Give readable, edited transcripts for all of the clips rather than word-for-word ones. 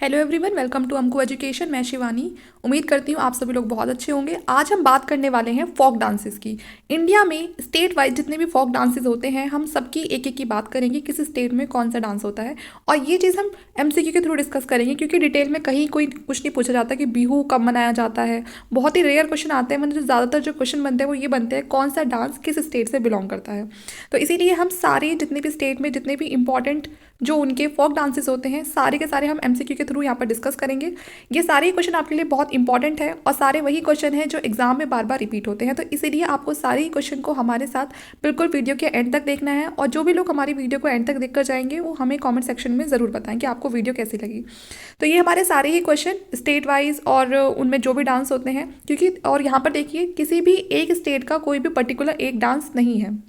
Hello everyone, welcome to Amku education. मैं शिवानी। उम्मीद करती हूँ आप सभी लोग बहुत अच्छे होंगे। आज हम बात करने वाले हैं फोक डांसेस की। इंडिया में स्टेट वाइज जितने भी फोक डांसेस होते हैं, हम सबकी एक एक की बात करेंगे, किस स्टेट में कौन सा डांस होता है। और ये चीज़ हम एमसीक्यू के थ्रू डिस्कस करेंगे, क्योंकि डिटेल में कहीं कोई कुछ नहीं पूछा जाता कि बिहू कब मनाया जाता है। बहुत ही रेयर क्वेश्चन आते हैं, मतलब जो ज़्यादातर जो क्वेश्चन बनते हैं वो ये बनते हैं कौन सा डांस किस स्टेट से बिलोंग करता है। तो इसीलिए हम सारे जितने भी स्टेट में जितने भी इंपॉर्टेंट जो उनके फोक डांसेस होते हैं, सारे के सारे हम एमसीक्यू के थ्रू यहाँ पर डिस्कस करेंगे। ये सारे क्वेश्चन आपके लिए बहुत इंपॉर्टेंट है और सारे वही क्वेश्चन हैं जो एग्जाम में बार बार रिपीट होते हैं। तो इसीलिए आपको सारे क्वेश्चन को हमारे साथ बिल्कुल वीडियो के एंड तक देखना है। और जो भी लोग हमारी वीडियो को एंड तक देखकर जाएंगे वो हमें कॉमेंट सेक्शन में ज़रूर बताएं कि आपको वीडियो कैसी लगी। तो ये हमारे सारे ही क्वेश्चन स्टेट वाइज और उनमें जो भी डांस होते हैं, क्योंकि और यहाँ पर देखिए किसी भी एक स्टेट का कोई भी पर्टिकुलर एक डांस नहीं है।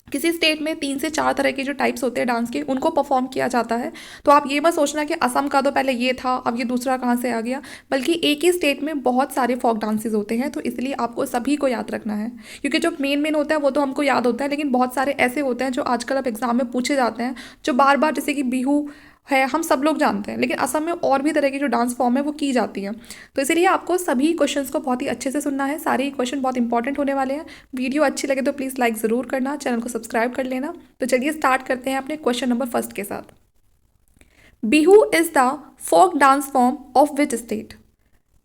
किसी स्टेट में 3 से 4 तरह के जो टाइप्स होते हैं डांस के, उनको परफॉर्म किया जाता है। तो आप ये मत सोचना कि असम का तो पहले ये था, अब ये दूसरा कहाँ से आ गया, बल्कि एक ही स्टेट में बहुत सारे फोक डांसेस होते हैं। तो इसलिए आपको सभी को याद रखना है, क्योंकि जो मेन मेन होता है वो तो हमको याद होता है, लेकिन बहुत सारे ऐसे होते हैं जो आजकल अब एग्जाम में पूछे जाते हैं, जो बार बार, जैसे कि बिहू है, हम सब लोग जानते हैं, लेकिन असम में और भी तरह की जो डांस फॉर्म है वो की जाती है। तो इसीलिए आपको सभी क्वेश्चंस को बहुत ही अच्छे से सुनना है। सारे ही क्वेश्चन बहुत इंपॉर्टेंट होने वाले हैं। वीडियो अच्छी लगे तो प्लीज़ लाइक ज़रूर करना, चैनल को सब्सक्राइब कर लेना। तो चलिए स्टार्ट करते हैं अपने क्वेश्चन नंबर फर्स्ट के साथ। Bihu is the folk dance form of which state?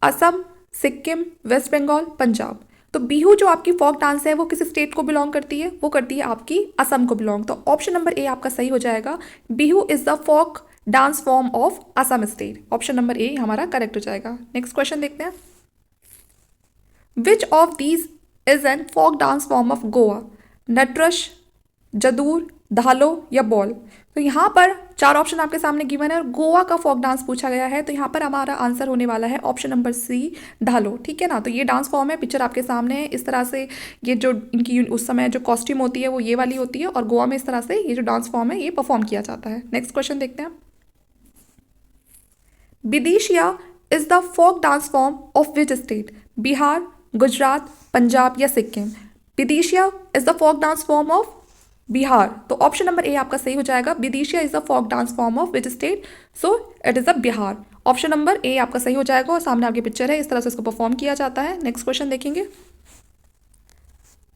Assam, Sikkim, West Bengal, Punjab. तो बिहू जो आपकी फोक डांस है वो किस स्टेट को बिलोंग करती है? वो करती है आपकी असम को बिलोंग। तो ऑप्शन नंबर ए आपका सही हो जाएगा। Bihu is the folk dance form of Assam state. Option number A हमारा करेक्ट हो जाएगा। नेक्स्ट क्वेश्चन देखते हैं। Which of these is an folk dance form of Goa? Natarash, Jadur, Dhalo या बॉल। तो यहाँ पर 4 ऑप्शन आपके सामने गिवन है और गोवा का फोक डांस पूछा गया है। तो यहाँ पर हमारा आंसर होने वाला है ऑप्शन नंबर सी, धालो। ठीक है ना। तो ये डांस फॉर्म है, पिक्चर आपके सामने है। इस तरह से ये जो इनकी उस समय जो कॉस्ट्यूम होती है वो ये वाली होती है, और गोवा में इस तरह से ये जो डांस फॉर्म है ये परफॉर्म किया जाता है। नेक्स्ट क्वेश्चन देखते हैं। Bidesia is the folk dance form of which state? Bihar, Gujarat, Punjab या Sikkim. Bidesia is the folk dance form of Bihar. तो ऑप्शन नंबर ए आपका सही हो जाएगा। Bidesia is the folk dance form of which state? So it is a Bihar. Option number A आपका सही हो जाएगा और सामने आपकी पिक्चर है, इस तरह से इसको परफॉर्म किया जाता है। नेक्स्ट क्वेश्चन देखेंगे।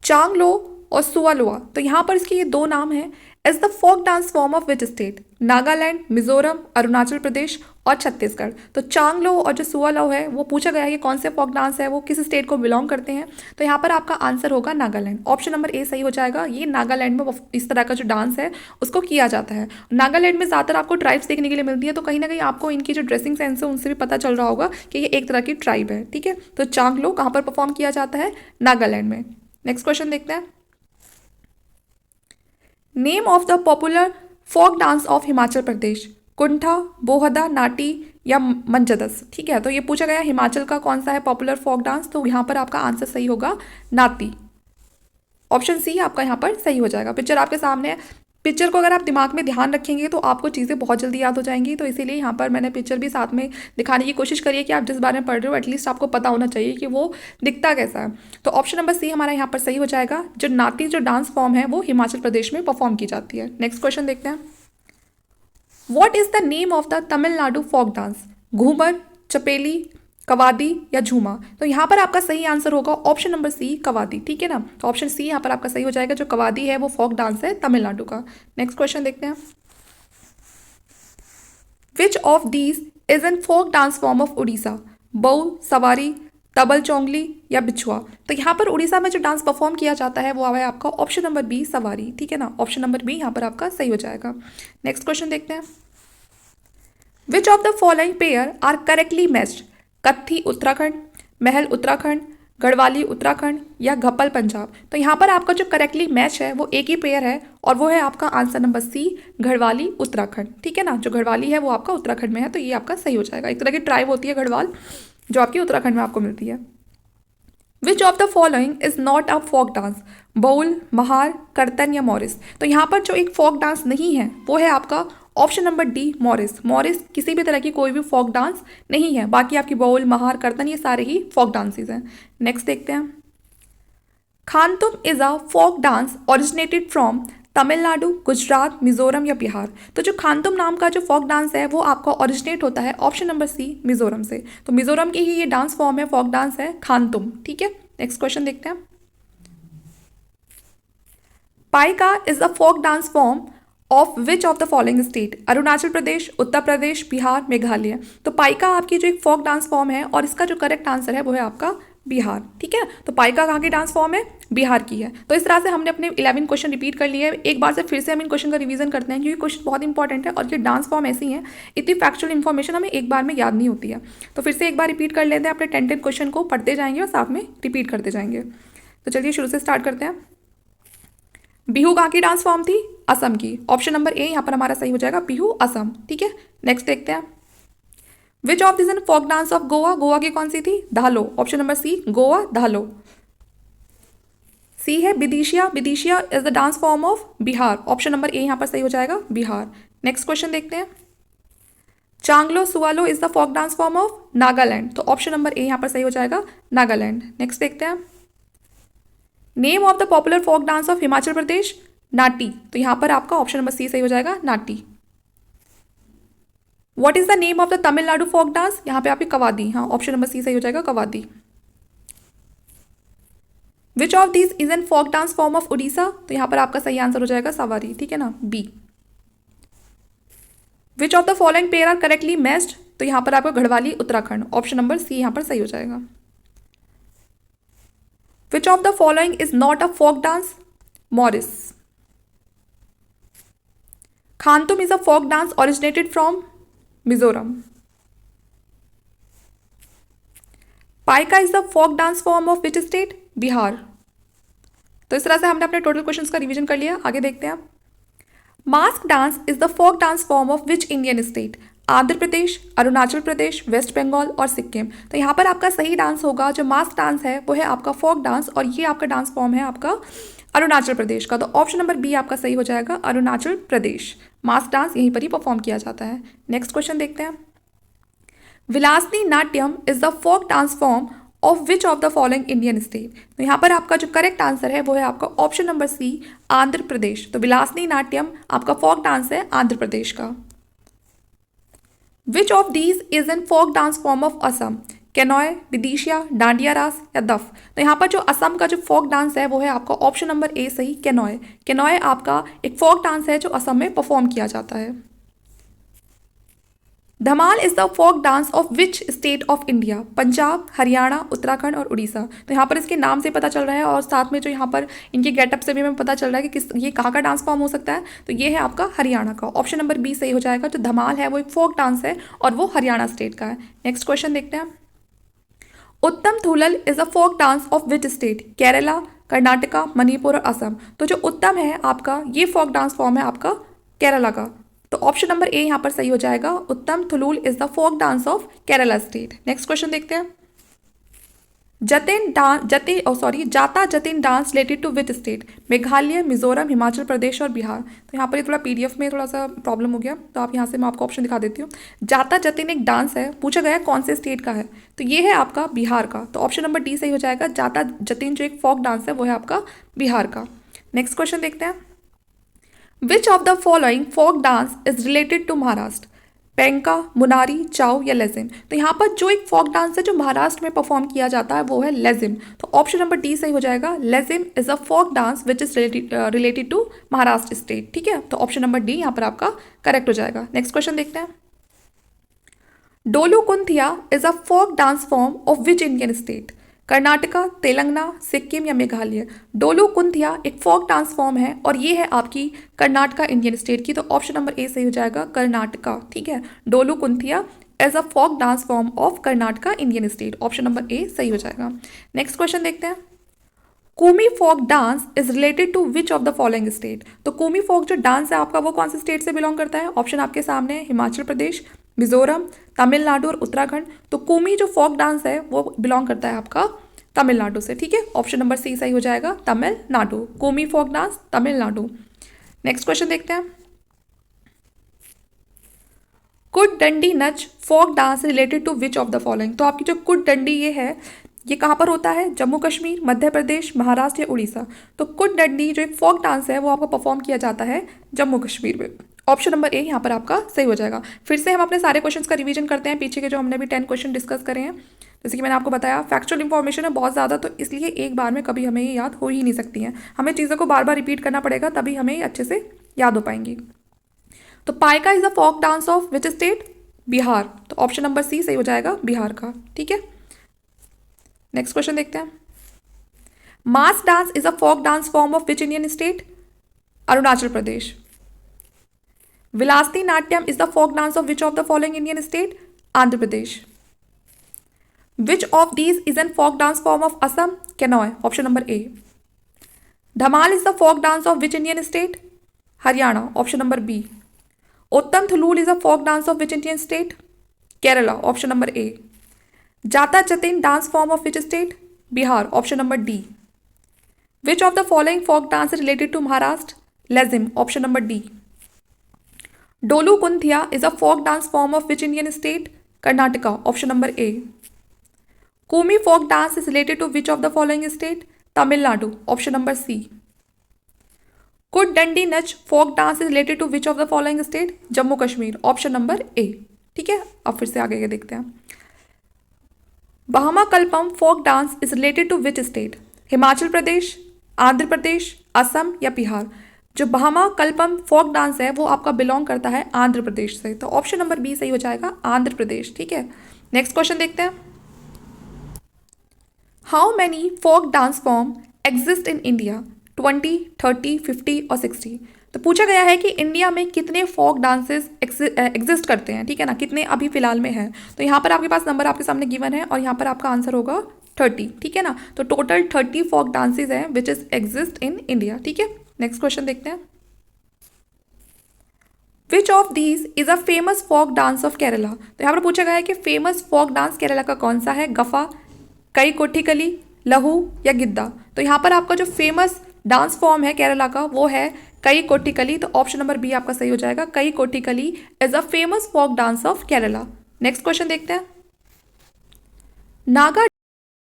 चांगलो और सुआलोआ, तो यहाँ पर इसके ये 2 नाम हैं। Is the folk dance form of which state? Nagaland, Mizoram, Arunachal Pradesh और छत्तीसगढ़। तो चांगलो और जो सुआलो है वो पूछा गया है कि कौन से फोक डांस है, वो किस स्टेट को बिलोंग करते हैं। तो यहाँ पर आपका आंसर होगा नागालैंड। ऑप्शन नंबर ए सही हो जाएगा। ये नागालैंड में इस तरह का जो डांस है उसको किया जाता है। नागालैंड में ज़्यादातर आपको ट्राइब्स देखने के लिए मिलती है, तो कहीं ना कहीं आपको इनकी जो ड्रेसिंग सेंस है उनसे भी पता चल रहा होगा कि ये एक तरह की ट्राइब है। ठीक है। तो चांगलो कहाँ पर परफॉर्म किया जाता है? नागालैंड में। नेक्स्ट क्वेश्चन देखते हैं। Name of the popular folk dance of Himachal Pradesh? Kuntha, Bohda, Nati या मंजदस। ठीक है। तो ये पूछा गया हिमाचल का कौन सा है पॉपुलर फोक डांस, तो यहाँ पर आपका आंसर सही होगा नाती। ऑप्शन सी आपका यहाँ पर सही हो जाएगा। पिक्चर आपके सामने है। पिक्चर को अगर आप दिमाग में ध्यान रखेंगे तो आपको चीज़ें बहुत जल्दी याद हो जाएंगी। तो इसीलिए यहाँ पर मैंने पिक्चर भी साथ में दिखाने की कोशिश करी है कि आप जिस बारे में पढ़ रहे हो एटलीस्ट आपको पता होना चाहिए कि वो दिखता कैसा है। तो ऑप्शन नंबर सी हमारा यहाँ पर सही हो जाएगा। जो नाटी जो डांस फॉर्म है वो हिमाचल प्रदेश में परफॉर्म की जाती है। नेक्स्ट क्वेश्चन देखते हैं। What is the name of the Tamil Nadu folk dance? Ghoomar, Chapeli, Kavadi या झूमा। तो यहाँ पर आपका सही आंसर होगा ऑप्शन नंबर सी, कवादी। ठीक है ना। तो ऑप्शन सी यहाँ पर आपका सही हो जाएगा। जो कवादी है वो फोक डांस है तमिलनाडु का। नेक्स्ट क्वेश्चन देखते हैं। Which of these is an folk dance form of Orissa? बऊ, सवारी, तबल चोंगली या बिछुआ। तो यहाँ पर उड़ीसा में जो डांस परफॉर्म किया जाता है वो आवा है आपका ऑप्शन नंबर बी, सवारी। ठीक है ना। ऑप्शन नंबर बी यहाँ पर आपका सही हो जाएगा। नेक्स्ट क्वेश्चन देखते हैं। Which of the following pair are correctly matched? कत्थी उत्तराखंड, महल उत्तराखंड, गढ़वाली उत्तराखंड या घप्पल पंजाब। तो यहाँ पर आपका जो करेक्टली मैच है वो एक ही पेयर है और वो है आपका answer number C, Garhwali Uttarakhand. ठीक है ना। जो गढ़वाली है वो आपका उत्तराखंड में है, तो ये आपका सही हो जाएगा। एक तरह की ट्राइब होती है गढ़वाल, जो आपकी उत्तराखंड में आपको मिलती है। Which of the following is not a folk dance? Baul, महार, कर्तन या मॉरिस। तो यहाँ पर जो एक फोक डांस नहीं है वो है आपका option number D, Morris. Morris किसी भी तरह की कोई भी फोक डांस नहीं है। बाकी आपकी बाउल, महार, कर्तन ये सारे ही फोक डांसेस हैं। नेक्स्ट देखते हैं। Khantum is a folk dance originated from Tamil Nadu, Gujarat, Mizoram या बिहार? तो जो खानतुम नाम का जो फोक डांस है वो आपका ओरिजिनेट होता है ऑप्शन नंबर सी मिजोरम से। तो मिजोरम की ही ये डांस फॉर्म है, फोक डांस है खानतुम। ठीक है, नेक्स्ट क्वेश्चन देखते हैं। Paika is the folk dance form of which of the following state? Arunachal Pradesh, Uttar Pradesh, Bihar, Meghalaya. तो पाइका आपकी जो एक फोक डांस फॉर्म है और इसका जो करेक्ट आंसर है वो है आपका बिहार। ठीक है, तो पाइका कहाँ की डांस फॉर्म है? बिहार की है। तो इस तरह से हमने अपने 11 क्वेश्चन रिपीट कर लिए। एक बार से फिर से हम इन क्वेश्चन का रिवीजन करते हैं क्योंकि क्वेश्चन बहुत इंपॉर्टेंट है और ये डांस फॉर्म ऐसी है, इतनी फैक्चुअल इन्फॉर्मेशन हमें एक बार में याद नहीं होती है। तो फिर से एक बार रिपीट कर लेते हैं, अपने 10 क्वेश्चन को पढ़ते जाएंगे और साथ में रिपीट करते जाएंगे। तो चलिए शुरू से स्टार्ट करते हैं। बिहू कहाँ की डांस फॉर्म थी? असम की। ऑप्शन नंबर ए यहाँ पर हमारा सही हो जाएगा, बिहू असम। ठीक है, नेक्स्ट देखते हैं। Which of this folk dance of Goa? Goa की कौन सी थी? Dhalo. Option number C Goa Dhalo. C है Bidesia. Bidesia is the dance form of Bihar. Option number A यहाँ पर सही हो जाएगा, बिहार। नेक्स्ट क्वेश्चन देखते हैं। Changlo Sualo is the folk dance form of Nagaland. तो ऑप्शन नंबर ए यहाँ पर सही हो जाएगा, नागालैंड। नेक्स्ट देखते हैं। Name of the popular folk dance of Himachal Pradesh? Nati. तो यहां पर आपका ऑप्शन नंबर सी सही हो जाएगा, Nati. What is the name of the Tamil Nadu folk dance? यहां पे आपकी कवादी। हाँ, ऑप्शन नंबर सी सही हो जाएगा, Kavadi. Which of this is an folk dance form of Orissa? तो यहां पर आपका सही आंसर हो जाएगा सवारी। ठीक है ना, B. Which of the following pair are correctly matched? तो यहां पर आपका Garhwali Uttarakhand. Option number C यहां पर सही हो जाएगा। Which of the following is not a folk dance? Morris. Khantum is a folk dance originated from Mizoram. Paika is the folk dance form of which state? Bihar. तो इस तरह से हमने अपने टोटल क्वेश्चंस का रिवीजन कर लिया। आगे देखते हैं। Mask dance is the folk dance form of which Indian state? Andhra Pradesh, Arunachal Pradesh, West Bengal और सिक्किम। तो यहाँ पर आपका सही डांस होगा, जो मास्क डांस है वो है आपका फोक डांस और ये आपका डांस फॉर्म है आपका अरुणाचल प्रदेश का। तो ऑप्शन नंबर बी आपका सही हो जाएगा, अरुणाचल प्रदेश। मास्क डांस यहीं पर ही परफॉर्म किया जाता है। नेक्स्ट क्वेश्चन देखते हैं। Vilasini Natyam is the folk dance form of which of the following Indian state? तो यहाँ पर आपका जो करेक्ट आंसर है वो है आपका ऑप्शन नंबर सी, आंध्र प्रदेश। तो विलासनी नाट्यम आपका फोक डांस है आंध्र प्रदेश का। Which of these is an folk dance form of Assam? Kanoi, Bidesia, Dandiya Raas या दफ? तो यहाँ पर जो असम का जो फोक डांस है वो है आपका ऑप्शन नंबर ए सही, कैनॉय। कैनॉय आपका एक फोक डांस है जो असम में परफॉर्म किया जाता है। Dhamal is the folk dance of which state of India? Punjab, Haryana, Uttarakhand और उड़ीसा। तो यहाँ पर इसके नाम से पता चल रहा है और साथ में जो यहाँ पर इनके गेटअप से भी हमें पता चल रहा है कि ये कहाँ का डांस फॉर्म हो सकता है। तो ये है आपका हरियाणा का। ऑप्शन नंबर बी सही हो जाएगा। जो धमाल है वो एक फोक डांस है और वो हरियाणा स्टेट का है। नेक्स्ट क्वेश्चन देखते हैं। Ottam Thullal is a folk dance of which state? Kerala, Karnataka, Manipur और असम। तो जो उत्तम है आपका ये फोक डांस फॉर्म है आपका केरला का। तो ऑप्शन नंबर ए यहाँ पर सही हो जाएगा, Ottam Thullal is the folk dance of Kerala state. Next question देखते हैं। Jata Jatin dance related to which state? Meghalaya, Mizoram, Himachal Pradesh और बिहार। तो यहाँ पर ये थोड़ा पीडीएफ में थोड़ा सा प्रॉब्लम हो गया, तो आप यहाँ से मैं आपको ऑप्शन दिखा देती हूँ। जाता जतिन एक डांस है, पूछा गया कौन से स्टेट का है, तो ये है आपका बिहार का। तो ऑप्शन नंबर डी सही हो जाएगा। जाता जतिन जो एक फोक डांस है वो है आपका बिहार का। नेक्स्ट क्वेश्चन देखते हैं। Which of the following folk dance is related to Maharashtra? Penka, Munari, Chhau या लेजिम? तो यहाँ पर जो एक फोक डांस है जो महाराष्ट्र में परफॉर्म किया जाता है वो है लेजिम। तो ऑप्शन नंबर डी सही हो जाएगा। Lezim is a folk dance which is related to Maharashtra state. ठीक है, तो ऑप्शन नंबर डी यहाँ पर आपका करेक्ट हो जाएगा। नेक्स्ट क्वेश्चन देखते हैं। Dollu Kunitha is a folk dance form of which Indian state? Karnataka, Telangana, Sikkim या मेघालय? डोलू कुंथिया एक फोक डांस फॉर्म है और ये है आपकी कर्नाटका इंडियन स्टेट की। तो ऑप्शन नंबर ए सही हो जाएगा, कर्नाटका। ठीक है, Dollu Kunitha is a folk dance form of Karnataka Indian state. Option number A सही हो जाएगा। नेक्स्ट क्वेश्चन देखते हैं। Kummi folk dance is related to which of the following state? तो कूमी फोक जो डांस है आपका वो कौन से स्टेट से बिलोंग करता है? ऑप्शन आपके सामने है, हिमाचल प्रदेश, मिजोरम, तमिलनाडु और उत्तराखंड। तो कूमी जो फोक डांस है वो बिलोंग करता है आपका तमिलनाडु से। ठीक है, ऑप्शन नंबर सी सही हो जाएगा, Tamil Nadu. Kummi folk dance Tamil Nadu. Next question देखते हैं। Kud Dandi Nach folk dance related to which of the following? तो आपकी जो कुड डंडी ये है ये कहाँ पर होता है? जम्मू कश्मीर, मध्य प्रदेश, महाराष्ट्र या उड़ीसा? तो कुट-डंडी जो एक फोक डांस है वो आपको परफॉर्म किया जाता है जम्मू कश्मीर में। ऑप्शन नंबर ए यहाँ पर आपका सही हो जाएगा। फिर से हम अपने सारे क्वेश्चंस का रिवीजन करते हैं, पीछे के जो हमने भी 10 क्वेश्चन डिस्कस करे हैं। जैसे कि मैंने आपको बताया, फैक्चुअल इन्फॉर्मेशन है बहुत ज़्यादा, तो इसलिए एक बार में कभी हमें ये याद हो ही नहीं सकती हैं। हमें चीज़ों को बार बार रिपीट करना पड़ेगा, तभी हमें ये अच्छे से याद हो पाएंगी। तो Paika is the folk dance of which state? Bihar. तो ऑप्शन नंबर सी सही हो जाएगा बिहार का। ठीक है, नेक्स्ट क्वेश्चन देखते हैं। Mass dance is a folk dance form of which Indian state? Arunachal Pradesh. Vilasini Natyam is the folk dance of which of the following Indian state? Andhra Pradesh. Which of these is an folk dance form of Assam? केनॉय। Option number A. Dhamal is the folk dance of which Indian state? Haryana. Option number B. Ottan Thullal is a folk dance of which Indian state? Kerala. Option number A. Jata Jatin dance form of which state? Bihar. Option number D. Which of the following folk dance is related to Maharashtra? Lezim. Option number D. Dollu Kunitha is a folk dance form of which Indian state? Karnataka. Option number A. Kummi folk dance is related to which of the following state? Tamil Nadu. Option number C. Kud Dandi Nach folk dance is related to which of the following state? Jammu Kashmir. Option number A. ठीक है, अब फिर से आगे के देखते हैं। Bhama Kalapam folk dance is related to which state? Himachal Pradesh, Andhra Pradesh, Assam या बिहार? जो बहामा कल्पम फोक डांस है वो आपका बिलोंग करता है आंध्र प्रदेश से, तो ऑप्शन नंबर बी सही हो जाएगा, आंध्र प्रदेश। ठीक है, नेक्स्ट क्वेश्चन देखते हैं। How many folk dance form exist in India? 20, 30, 50 और 60? तो पूछा गया है कि इंडिया में कितने फोक डांसेस एग्जिस्ट करते हैं, ठीक है ना, कितने अभी फिलहाल में हैं। तो यहाँ पर आपके पास नंबर आपके सामने गिवन है और यहाँ पर आपका आंसर होगा 30। ठीक है ना, तो टोटल 30 फोक डांसेस हैं which is exist in India. ठीक है, नेक्स्ट क्वेश्चन देखते हैं। Which of these is a famous folk dance of Kerala? तो यहाँ पर पूछा गया है कि फेमस फोक डांस केरला का कौन सा है? गफा, कई कोठीकली, लहू या गिद्दा? तो यहाँ पर आपका जो फेमस डांस फॉर्म है केरला का वो है कई कोठीकली, तो ऑप्शन नंबर बी आपका सही हो जाएगा, Kaikottikali is a famous folk dance of Kerala. Next question देखते हैं। Naga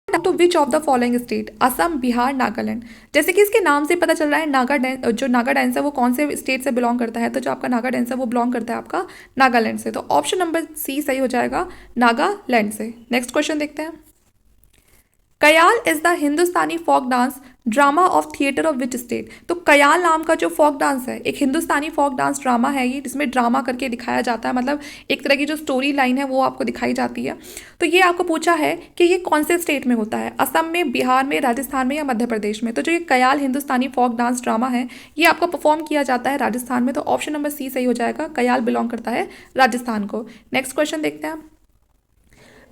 to which of the following state? Assam, Bihar, Nagaland? जैसे कि इसके नाम से पता चल रहा है नागा डांस, जो नागा डांस है वो कौन से स्टेट से बिलोंग करता है, तो जो आपका नागा डांस है वो बिलोंग करता है आपका नागालैंड से, तो ऑप्शन नंबर सी सही हो जाएगा, नागालैंड से। नेक्स्ट क्वेश्चन देखते हैं। Khayal is the Hindustani folk dance drama of theatre of which state? तो कयाल नाम का जो फोक डांस है एक हिंदुस्तानी फोक डांस ड्रामा है ये, जिसमें ड्रामा करके दिखाया जाता है, मतलब एक तरह की जो स्टोरी लाइन है वो आपको दिखाई जाती है। तो ये आपको पूछा है कि ये कौन से स्टेट में होता है, असम में, बिहार में, राजस्थान में या मध्य प्रदेश में? तो जो ये कयाल हिंदुस्तानी फोक डांस ड्रामा है ये आपको परफॉर्म किया जाता है राजस्थान में, तो ऑप्शन नंबर सी सही हो जाएगा, कयाल बिलोंग करता है राजस्थान को। नेक्स्ट क्वेश्चन देखते हैं।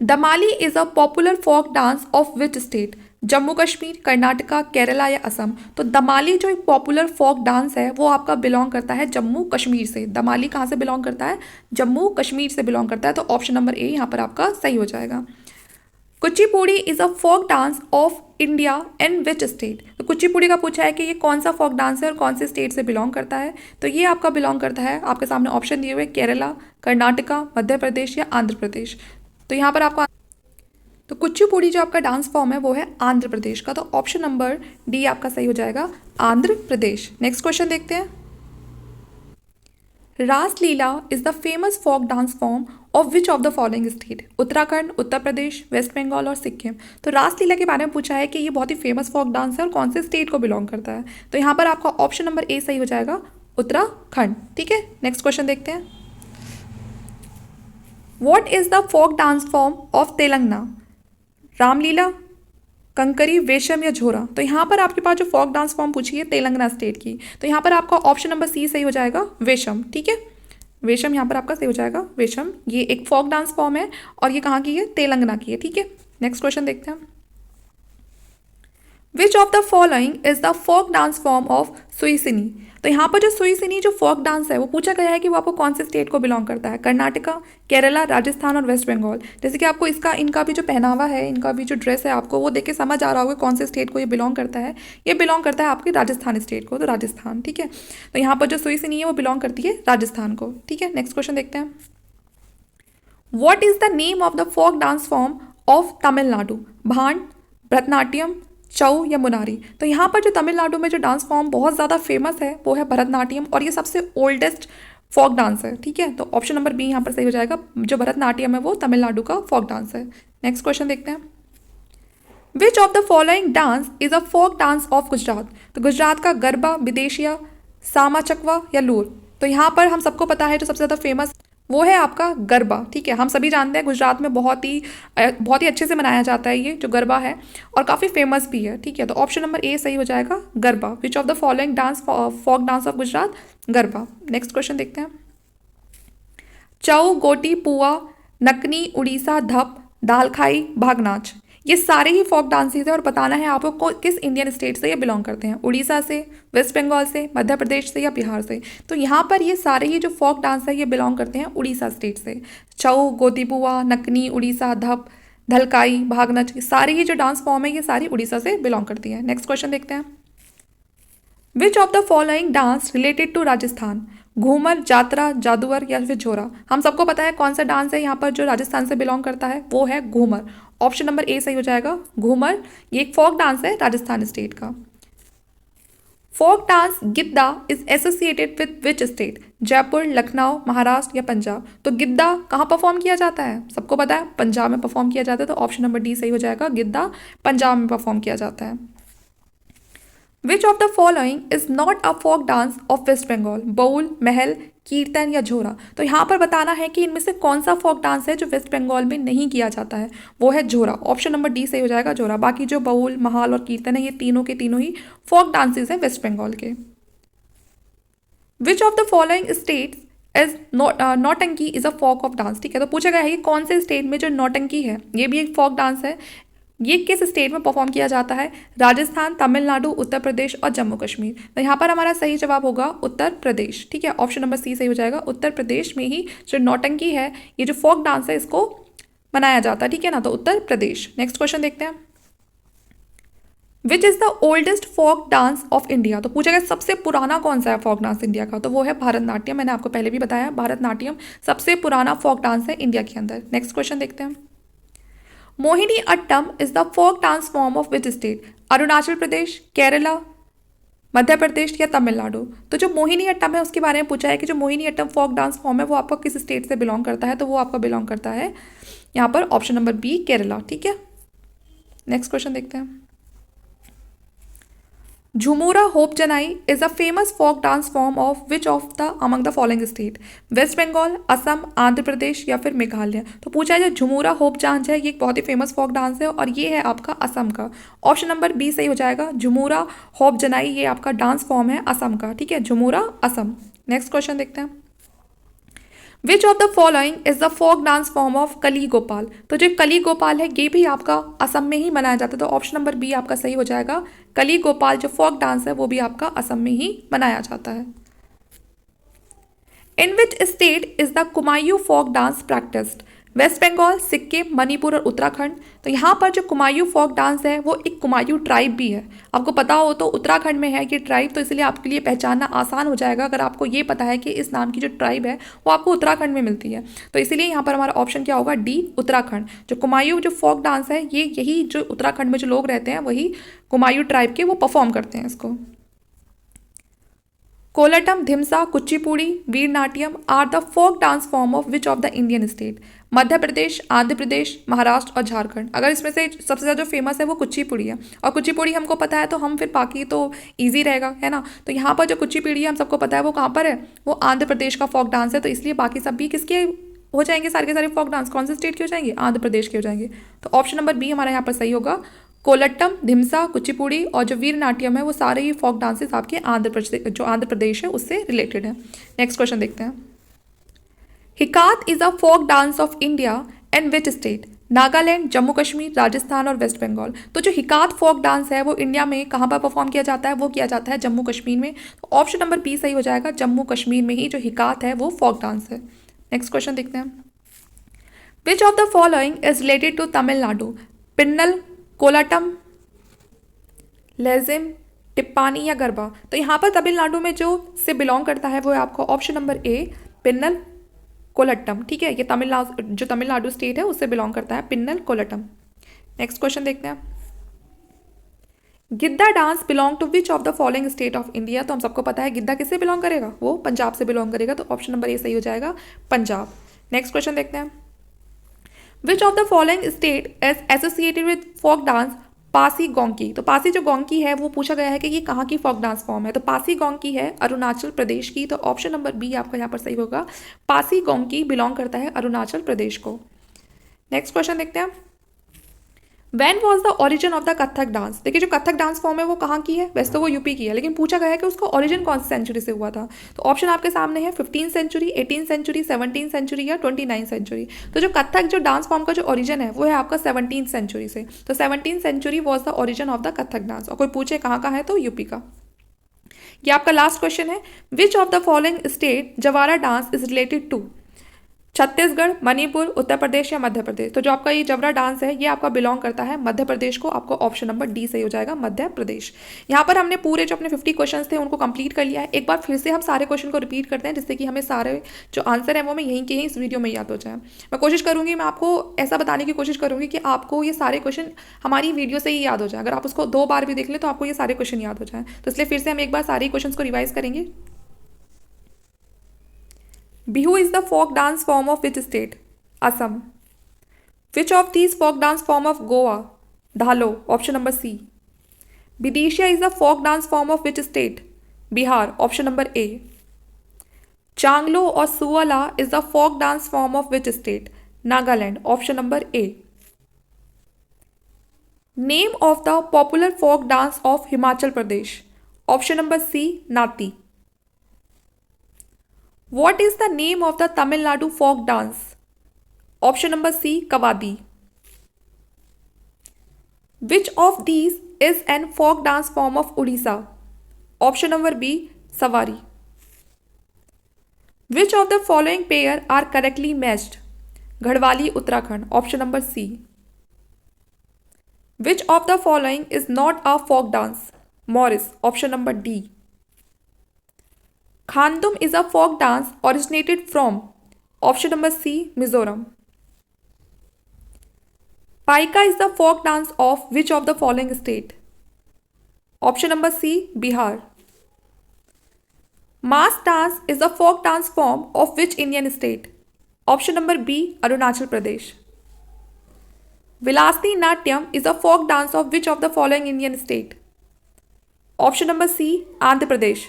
Dumhal is a popular folk dance of which state? Jammu Kashmir, Karnataka, Kerala या असम? तो दमाली जो एक पॉपुलर फोक डांस है वो आपका बिलोंग करता है जम्मू कश्मीर से। दमाली कहाँ से बिलोंग करता है? जम्मू कश्मीर से बिलोंग करता है, तो ऑप्शन नंबर ए यहाँ पर आपका सही हो जाएगा। Kuchipudi is a folk dance of India in which state? तो कुचिपुड़ी का पूछा है कि ये कौन सा फोक डांस है और कौन से स्टेट से बिलोंग करता है, तो ये आपका बिलोंग करता है, आपके सामने ऑप्शन दिए हुए, केरला, कर्नाटका, मध्य प्रदेश या आंध्र प्रदेश। तो यहाँ पर आपको, तो कुचिपुड़ी जो आपका डांस फॉर्म है वो है आंध्र प्रदेश का, तो ऑप्शन नंबर डी आपका सही हो जाएगा, आंध्र प्रदेश। नेक्स्ट क्वेश्चन देखते हैं। Raslila is the famous folk dance form of which of the following state? Uttarakhand, Uttar Pradesh, West Bengal और सिक्किम? तो रासलीला के बारे में पूछा है कि ये बहुत ही फेमस फोक डांस है और कौन से स्टेट को बिलोंग करता है, तो यहाँ पर आपका ऑप्शन नंबर ए सही हो जाएगा, उत्तराखंड। ठीक है, नेक्स्ट क्वेश्चन देखते हैं। What is the folk dance form of Telangana? Ramlila, Kankari, Vesham या झोरा? तो यहाँ पर आपके पास जो फोक डांस फॉर्म पूछी है तेलंगाना स्टेट की, तो यहाँ पर आपका ऑप्शन नंबर सी सही हो जाएगा, वेशम। ठीक है, वेशम यहाँ पर आपका सही हो जाएगा, वेशम। ये एक फोक डांस फॉर्म है और ये कहाँ की है? तेलंगाना की है। ठीक है, नेक्स्ट क्वेश्चन देखते हैं। Which of the following is the folk dance form of Suisini? तो यहाँ पर जो सुईसिनी जो फोक डांस है वो पूछा गया है कि वो आपको कौन से स्टेट को बिलोंग करता है, कर्नाटका, केरला, राजस्थान और वेस्ट बंगाल? जैसे कि आपको इसका इनका भी जो पहनावा है, इनका भी जो ड्रेस है, आपको वो देख के समझ आ रहा होगा कौन से स्टेट को ये बिलोंग करता है। ये बिलोंग करता है आपके राजस्थान स्टेट को, तो राजस्थान। ठीक है, तो यहाँ पर जो सुईसिनी है वो बिलोंग करती है राजस्थान को। ठीक है, नेक्स्ट क्वेश्चन देखते हैं। What is the name of the folk dance form of Tamil Nadu? Bhand, Bharatanatyam, छऊ या मुनारी? तो यहाँ पर जो तमिलनाडु में जो डांस फॉर्म बहुत ज़्यादा फेमस है वो है भरतनाट्यम, और ये सबसे ओल्डेस्ट फोक डांस है। ठीक है, तो ऑप्शन नंबर बी यहाँ पर सही हो जाएगा। जो भरतनाट्यम है वो तमिलनाडु का फोक डांस है। नेक्स्ट क्वेश्चन देखते हैं। Which of the following dance is a folk dance of Gujarat? तो गुजरात का गरबा, विदेशिया, सामा चकवा या लूर? तो यहाँ पर हम सबको पता है जो सबसे ज़्यादा फेमस वो है आपका गरबा। ठीक है, हम सभी जानते हैं गुजरात में बहुत ही अच्छे से मनाया जाता है ये जो गरबा है, और काफ़ी फेमस भी है। ठीक है, तो ऑप्शन नंबर ए सही हो जाएगा, Garba. Which of the following dance folk dance of Gujarat? Garba. Next question देखते हैं। छऊ, गोटी, पुआ, नकनी, उड़ीसा, धप, दालखाई, भागनाच, ये सारे ही फोक डांसेस है और बताना है आपको किस इंडियन स्टेट से ये बिलोंग करते हैं। उड़ीसा से, वेस्ट बंगाल से, मध्य प्रदेश से या बिहार से? तो यहाँ पर ये सारे ही जो फोक डांस है ये बिलोंग करते हैं उड़ीसा स्टेट से। छऊ, गोतीपुआ, नकनी, उड़ीसा, धप, धलकाई, भागनच, सारे ही जो डांस फॉर्म है ये सारी उड़ीसा से बिलोंग करती है। नेक्स्ट क्वेश्चन देखते हैं। Which of the following dance related to Rajasthan? Ghoomar, Jatra, जादूगर या फिर झोरा? हम सबको पता है कौन सा डांस है यहाँ पर जो राजस्थान से बिलोंग करता है, वो है घूमर। ऑप्शन नंबर ए सही हो जाएगा, घूमर। ये एक फोक डांस है राजस्थान स्टेट का। Folk dance Giddha is associated with which state? Jaipur, Lucknow, Maharashtra या पंजाब? तो गिद्दा कहाँ परफॉर्म किया जाता है? सबको पता है पंजाब में परफॉर्म किया जाता है, तो ऑप्शन नंबर डी सही हो जाएगा, गिद्दा पंजाब में परफॉर्म किया जाता है। Which of the following is not a folk dance of West Bengal? Baul, महल, कीर्तन या झोरा? तो यहाँ पर बताना है कि इनमें से कौन सा फोक डांस है जो वेस्ट बंगाल में नहीं किया जाता है, वो है झोरा। ऑप्शन नंबर डी सही हो जाएगा, झोरा। बाकी जो बाउल, महाल और कीर्तन है ये तीनों के तीनों ही फोक डांसेस हैं वेस्ट बंगाल के। Which of the following states is Nautanki is a folk of dance? ठीक है, तो पूछा गया है कि कौन से स्टेट में जो नौटंकी है ये भी एक फोक डांस है, ये किस स्टेट में परफॉर्म किया जाता है? राजस्थान, तमिलनाडु, उत्तर प्रदेश और जम्मू कश्मीर? तो यहाँ पर हमारा सही जवाब होगा उत्तर प्रदेश। ठीक है, ऑप्शन नंबर सी सही हो जाएगा, उत्तर प्रदेश में ही जो नौटंकी है ये जो फोक डांस है इसको मनाया जाता है। ठीक है ना, तो उत्तर प्रदेश। नेक्स्ट क्वेश्चन देखते हैं। Which is the oldest folk dance of India? तो पूछा गया सबसे पुराना कौन सा है फोक डांस इंडिया का, तो वो है भरतनाट्यम। मैंने आपको पहले भी बताया भरतनाट्यम सबसे पुराना फोक डांस है इंडिया के अंदर। नेक्स्ट क्वेश्चन देखते हैं। Mohini Attam is the folk dance form of which state? Arunachal Pradesh, Kerala, Madhya Pradesh या तमिलनाडु? तो जो मोहिनी अट्टम है उसके बारे में पूछा है कि जो मोहिनी अट्टम फोक डांस फॉर्म है वो आपका किस स्टेट से बिलोंग करता है, तो वो आपका बिलोंग करता है यहाँ पर ऑप्शन नंबर बी, केरला। ठीक है, नेक्स्ट क्वेश्चन देखते हैं। Jhumura Hobjanai is a famous folk dance form of which of the among the following state? West Bengal, Assam, Andhra Pradesh या फिर मेघालय? तो पूछा है जो झुमुरा होप डांस है ये एक बहुत ही फेमस फोक डांस है और ये है आपका असम का। ऑप्शन नंबर बी सही हो जाएगा, झुमुरा होप जनाई ये आपका डांस फॉर्म है असम का। ठीक है, झुमुरा असम। नेक्स्ट क्वेश्चन देखते हैं। Which of the following is the folk dance form of Kali Gopal? तो जो कली गोपाल है ये भी आपका असम में ही मनाया जाता है, तो ऑप्शन नंबर बी आपका सही हो जाएगा, कली गोपाल जो फोक डांस है वो भी आपका असम में ही मनाया जाता है। In which state is the Kumaon folk dance practised? West Bengal, Sikkim, Manipur और उत्तराखंड? तो यहाँ पर जो कुमायूं फोक डांस है वो एक कुमायूं ट्राइब भी है। आपको पता हो तो उत्तराखंड में है ये ट्राइब, तो इसलिए आपके लिए पहचानना आसान हो जाएगा अगर आपको ये पता है कि इस नाम की जो ट्राइब है वो आपको उत्तराखंड में मिलती है। तो इसीलिए यहाँ पर हमारा ऑप्शन क्या होगा, डी, उत्तराखंड। जो कुमायूं जो फोक डांस है ये यही जो उत्तराखंड में जो लोग रहते हैं वही कुमायूं ट्राइब के वो परफॉर्म करते हैं इसको। Kolattam, Dhimsa, Kuchipudi, Veeranatyam are the folk dance form of which of the Indian state? Madhya Pradesh, Andhra Pradesh, Maharashtra और झारखंड? अगर इसमें से सबसे ज़्यादा जो फेमस है वो कुचिपुड़ी है, और कुचिपुड़ी हमको पता है तो हम फिर बाकी तो इजी रहेगा, है ना। तो यहाँ पर जो कुचिपुड़ी है हम सबको पता है वो कहाँ पर है, वो आंध्र प्रदेश का फोक डांस है, तो इसलिए बाकी सब भी किसके हो जाएंगे, सारे के सारे फोक डांस कौन से स्टेट के हो जाएंगे, आंध्र प्रदेश के हो जाएंगे। तो ऑप्शन नंबर बी हमारा यहाँ पर सही होगा, कोलट्टम, धिमसा, कुचिपुड़ी और जो वीरनाट्यम है वो सारे ही फोक डांसेस आपके आंध्र प्रदेश है उससे रिलेटेड है। नेक्स्ट क्वेश्चन देखते हैं। Hikat is a folk dance of India and which state? Nagaland, Jammu Kashmir, Rajasthan और वेस्ट बंगाल? तो जो हिकात फोक डांस है वो इंडिया में कहाँ पर परफॉर्म किया जाता है, वो किया जाता है जम्मू कश्मीर में। तो ऑप्शन नंबर बी सही हो जाएगा, जम्मू कश्मीर में ही जो हिकात है वो फोक डांस है। नेक्स्ट क्वेश्चन देखते हैं। Which of the following is related to Tamil Nadu? Pinnal, Kolattam, Lezim, Tippani या गरबा? तो यहाँ पर तमिलनाडु में जो से बिलोंग करता है वो है आपका ऑप्शन नंबर ए, पिन्नल कोलट्टम। ठीक है, ये तमिलनाडु जो तमिलनाडु स्टेट है उससे बिलोंग करता है, पिन्नल कोलट्टम। नेक्स्ट क्वेश्चन देखते हैं, Giddha dance belong to which of the following state of India. तो हम सबको पता है गिद्दा किससे बिलोंग करेगा, वो पंजाब से बिलोंग करेगा, तो ऑप्शन नंबर ए सही हो जाएगा, पंजाब। नेक्स्ट क्वेश्चन देखते हैं, which of the following state is associated with folk dance Pasi Kongki. तो पासी जो गोंकी है वो पूछा गया है कि ये कहाँ की फोक डांस फॉर्म है, तो पासी गोंकी है अरुणाचल प्रदेश की, तो ऑप्शन नंबर बी आपका यहाँ पर सही होगा, पासी गोंकी बिलोंग करता है अरुणाचल प्रदेश को। नेक्स्ट क्वेश्चन देखते हैं, when was the origin of the Kathak dance. देखिए जो कथक डांस फॉर्म है वो कहाँ की है, वैसे तो वो यूपी की है, लेकिन पूछा गया है कि उसका ओरिजिन कौन सी सेंचुरी से हुआ था। तो ऑप्शन आपके सामने है 15th century, 18th century, 17th century या 29th सेंचुरी। तो जो कथक जो डांस फॉर्म का जो ओरिजिन है वो है आपका 17th सेंचुरी से, तो 17th century was the origin of the Kathak dance. और कोई पूछे कहाँ का है तो यूपी का। ये आपका लास्ट क्वेश्चन है, which of the following state Jawara dance is related to. Chhattisgarh, Manipur, Uttar Pradesh या मध्य प्रदेश। तो जो आपका ये जबरा डांस है ये आपका बिलोंग करता है मध्य प्रदेश को, आपको ऑप्शन नंबर डी सही हो जाएगा, मध्य प्रदेश। यहाँ पर हमने पूरे जो अपने 50 क्वेश्चन थे उनको कंप्लीट कर लिया है। एक बार फिर से हम सारे क्वेश्चन को रिपीट करते हैं जिससे कि हमें सारे जो आंसर है वो मैं यहीं के यहीं इस वीडियो में याद हो जाए। मैं कोशिश करूँगी, मैं आपको ऐसा बताने की कोशिश करूँगी कि आपको ये सारे क्वेश्चन हमारी वीडियो से ही याद हो जाए। अगर आप उसको 2 बार भी देख लें तो आपको ये सारे क्वेश्चन याद हो जाए। तो इसलिए फिर से हम एक बार सारे क्वेश्चन को रिवाइज करेंगे। Bihu is the folk dance form of which state? Assam. Which of these folk dance form of Goa? Dhalo. Option number C. Bidisha is the folk dance form of which state? Bihar. Option number A. Changlo or Suala is the folk dance form of which state? Nagaland. Option number A. Name of the popular folk dance of Himachal Pradesh? Option number C. Nati. What is the name of the Tamil Nadu folk dance? Option number C. Kavadi. Which of these is an folk dance form of Odisha? Option number B. Savari. Which of the following pair are correctly matched? Gadwali, Uttarakhand. Option number C. Which of the following is not a folk dance? Morris. Option number D. Khandum is a folk dance originated from. Option number C. Mizoram. Paika is the folk dance of which of the following state? Option number C. Bihar. Mass dance is the folk dance form of which Indian state? Option number B. Arunachal Pradesh. Vilasni Natyam is a folk dance of which of the following Indian state? Option number C. Andhra Pradesh.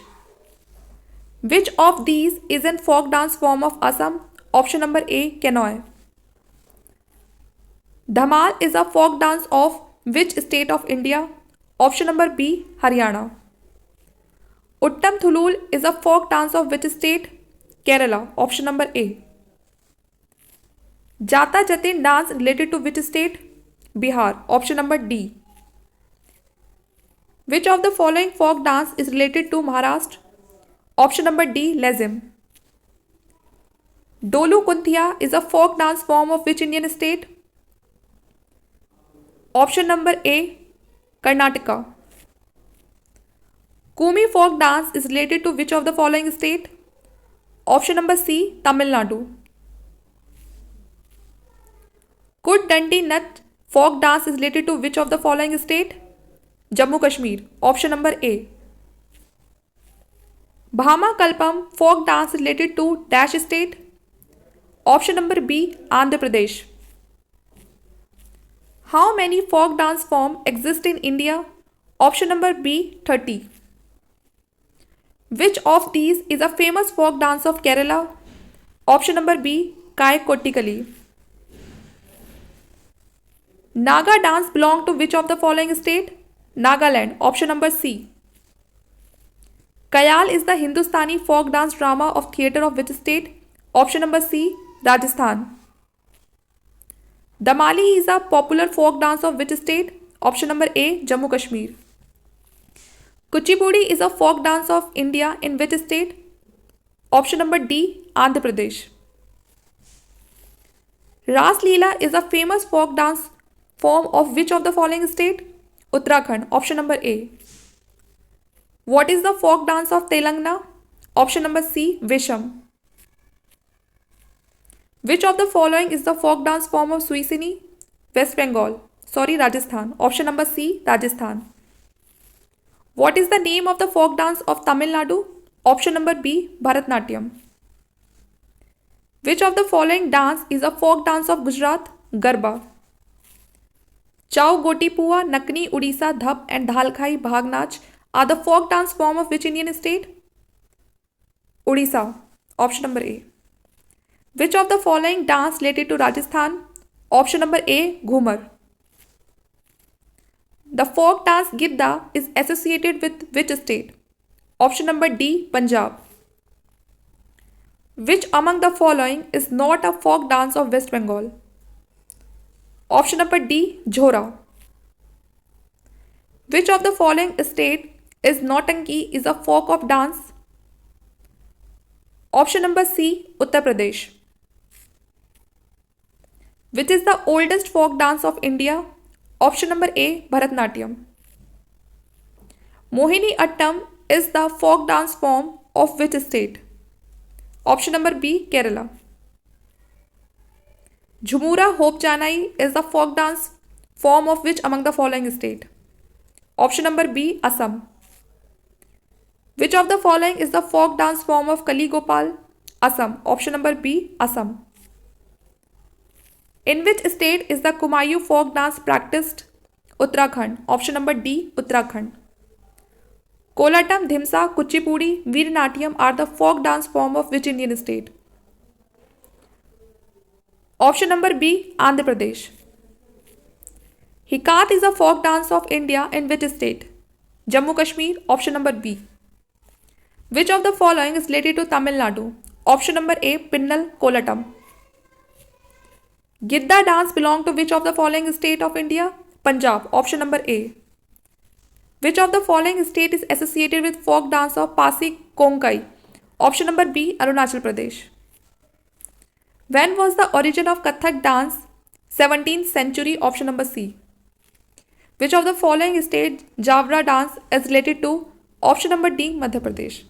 Which of these is a folk dance form of Assam? Option number A. Kenoi. Dhamal is a folk dance of which state of India? Option number B. Haryana. Uttam Thulul is a folk dance of which state? Kerala. Option number A. Jata Jatin dance related to which state? Bihar. Option number D. Which of the following folk dance is related to Maharashtra? Option number D. Lezim. Dolu Kunthia is a folk dance form of which Indian state? Option number A. Karnataka. Kumi folk dance is related to which of the following state? Option number C. Tamil Nadu. Kud Dandi Nat folk dance is related to which of the following state? Jammu Kashmir. Option number A. Bhama Kalpam folk dance related to dash state? Option number B. Andhra Pradesh. How many folk dance forms exist in India? Option number B. 30. Which of these is a famous folk dance of Kerala? Option number B. Kai Kottikali. Naga dance belong to which of the following state? Nagaland. Option number C. Kayal is the Hindustani folk dance drama of theatre of which state? Option number C. Rajasthan. Damali is a popular folk dance of which state? Option number A. Jammu Kashmir. Kuchipudi is a folk dance of India in which state? Option number D. Andhra Pradesh. Ras Leela is a famous folk dance form of which of the following state? Uttarakhand. Option number A. What is the folk dance of Telangana? Option number C. Visham. Which of the following is the folk dance form of Suisini? West Bengal. Sorry, Rajasthan. Option number C, Rajasthan. What is the name of the folk dance of Tamil Nadu? Option number B, Bharatanatyam. Which of the following dance is a folk dance of Gujarat? Garba. Chhau Gotipua, नकनी, Orissa, Dhap and Dalkhai Baghnach are the folk dance form of which Indian state? Orissa. Option number A. Which of the following dance related to Rajasthan? Option number A, Ghoomar. The folk dance Giddha is associated with which state? Option number D, Punjab. Which among the following is not a folk dance of West Bengal? Option number D, Jhora. Which of the following state is Nautanki is a folk of dance? Option number C, Uttar Pradesh. Which is the oldest folk dance of India? Option number A, Bharatnatyam. Mohini Attam is the folk dance form of which state? Option number B, Kerala. Jhumura Hope Janai is the folk dance form of which among the following state? Option number B, Assam. Which of the following is the folk dance form of Kali Gopal? Assam. Option number B, Assam. In which state is the Kumayu folk dance practiced? Uttarakhand. Option number D, Uttarakhand. Kolatam, Dhimsa, Kuchipudi, Veeranatyam are the folk dance form of which Indian state? Option number B, Andhra Pradesh. Hikat is a folk dance of India in which state? Jammu Kashmir. Option number B. Which of the following is related to Tamil Nadu? Option number A, Pinnal, Kolatam. Gidda dance belong to which of the following state of India? Punjab. Option number A. Which of the following state is associated with folk dance of Pasi Konkai? Option number B, Arunachal Pradesh. When was the origin of Kathak dance? 17th century. Option number C. Which of the following state Javra dance is related to? Option number D, Madhya Pradesh.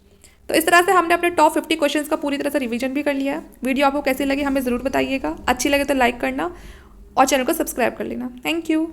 तो इस तरह से हमने अपने top 50 questions का पूरी तरह से रिवीजन भी कर लिया है। वीडियो आपको कैसी लगी हमें ज़रूर बताइएगा। अच्छी लगे तो लाइक करना और चैनल को सब्सक्राइब कर लेना। Thank you.